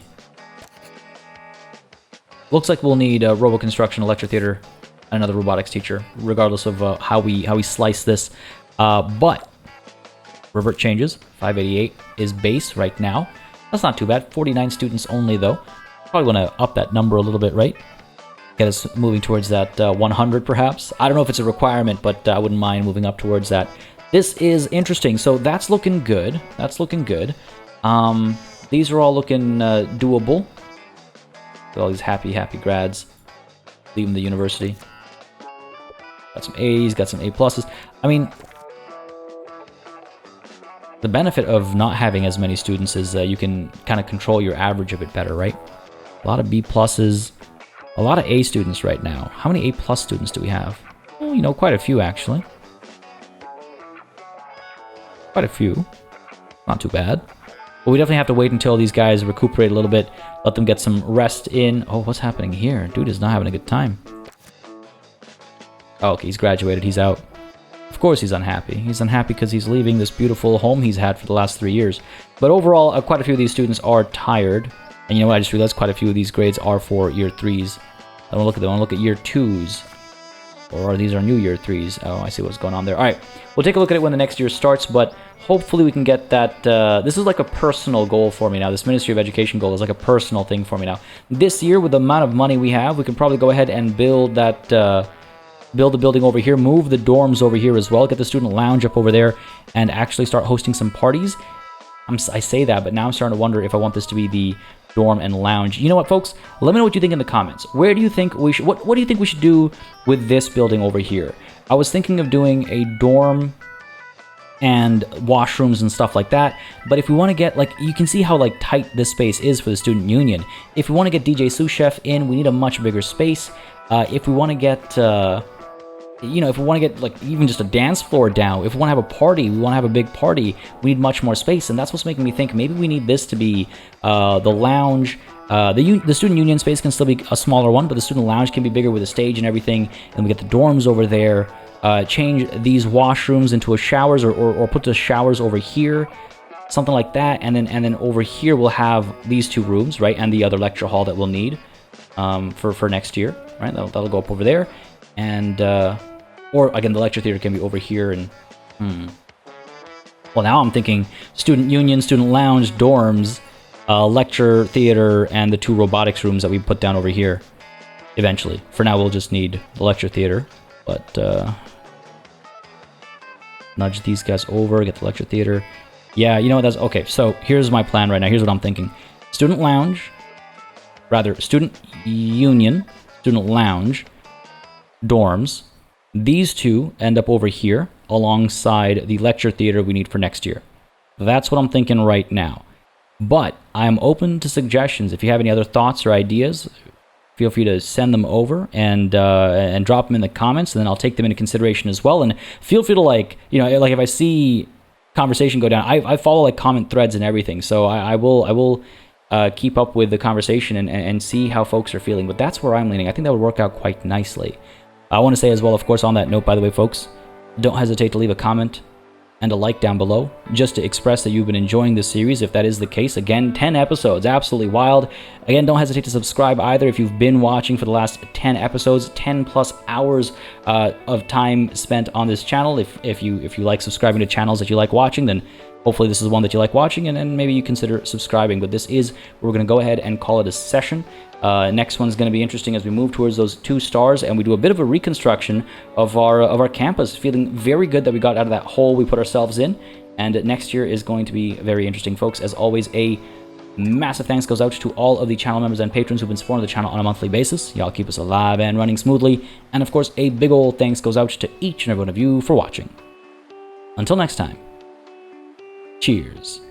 Looks like we'll need a robo construction, a lecture theater, and another robotics teacher, regardless of how we slice this. But revert changes. 588 is base right now. That's not too bad. 49 students only though. Probably want to up that number a little bit, right? get us moving towards that 100 perhaps. I don't know if it's a requirement, but I wouldn't mind moving up towards that. This is interesting. So that's looking good. That's looking good. These are all looking doable. All these happy grads leaving the university. Got some A's, got some A pluses. I mean, the benefit of not having as many students is you can kind of control your average a bit better, right? A lot of B pluses, a lot of A students right now. How many A plus students do we have? Well, you know, quite a few actually. Quite a few. Not too bad. But we definitely have to wait until these guys recuperate a little bit, let them get some rest in. Oh, what's happening here? Dude is not having a good time. Oh, okay, he's graduated, he's out. Of course he's unhappy. He's unhappy because he's leaving this beautiful home he's had for the last 3 years. But overall, quite a few of these students are tired. And you know what, I just realized quite a few of these grades are for year 3s. I don't look at them, I want to look at year 2s. Or these are new year 3s. Oh, I see what's going on there. Alright, we'll take a look at it when the next year starts, but hopefully we can get that. This is like a personal goal for me now. This Ministry of Education goal is like a personal thing for me now. This year, with the amount of money we have, we can probably go ahead and build that, build the building over here, move the dorms over here as well, get the student lounge up over there, and actually start hosting some parties. I say that, but now I'm starting to wonder if I want this to be the dorm and lounge. You know what, folks? Let me know what you think in the comments. Where do you think we should? What do you think we should do with this building over here? I was thinking of doing a dorm and washrooms and stuff like that. But if we want to get, like, you can see how like tight this space is for the student union. If we want to get DJ sous chef in, we need a much bigger space. If we want to get, you know, if we want to get like even just a dance floor down, if we want to have a party, we want to have a big party, we need much more space. And that's what's making me think maybe we need this to be the lounge. The student union space can still be a smaller one, but the student lounge can be bigger with a stage and everything. And we get the dorms over there. Change these washrooms into a showers, or put the showers over here, something like that. And then over here we'll have these 2 rooms, right, and the other lecture hall that we'll need for next year, right? That'll go up over there, and or again the lecture theater can be over here. And well, now I'm thinking student union, student lounge, dorms, lecture theater, and the 2 robotics rooms that we put down over here. Eventually, for now we'll just need the lecture theater, but nudge these guys over, get the lecture theater. Yeah, you know what, that's okay. So here's my plan right now. Here's what I'm thinking. Student lounge, rather student union, student lounge, dorms. These 2 end up over here alongside the lecture theater we need for next year. That's what I'm thinking right now. But I'm open to suggestions. If you have any other thoughts or ideas, feel free to send them over and drop them in the comments, and then I'll take them into consideration as well. And feel free to, like, you know, like if I see conversation go down, I follow like comment threads and everything, so I will keep up with the conversation and see how folks are feeling. But that's where I'm leaning. I think that would work out quite nicely. I want to say as well, of course, on that note, by the way, folks, don't hesitate to leave a comment and a like down below, just to express that you've been enjoying this series. If that is the case, again, 10 episodes, absolutely wild. Again, don't hesitate to subscribe either if you've been watching for the last 10 episodes, 10 plus hours of time spent on this channel. If you like subscribing to channels that you like watching, then hopefully this is one that you like watching, and maybe you consider subscribing. But this is, we're going to go ahead and call it a session. Next one's going to be interesting as we move towards those 2 stars, and we do a bit of a reconstruction of our campus. Feeling very good that we got out of that hole we put ourselves in, and next year is going to be very interesting, folks. As always, a massive thanks goes out to all of the channel members and patrons who've been supporting the channel on a monthly basis. Y'all keep us alive and running smoothly, and of course, a big old thanks goes out to each and every one of you for watching. Until next time, cheers.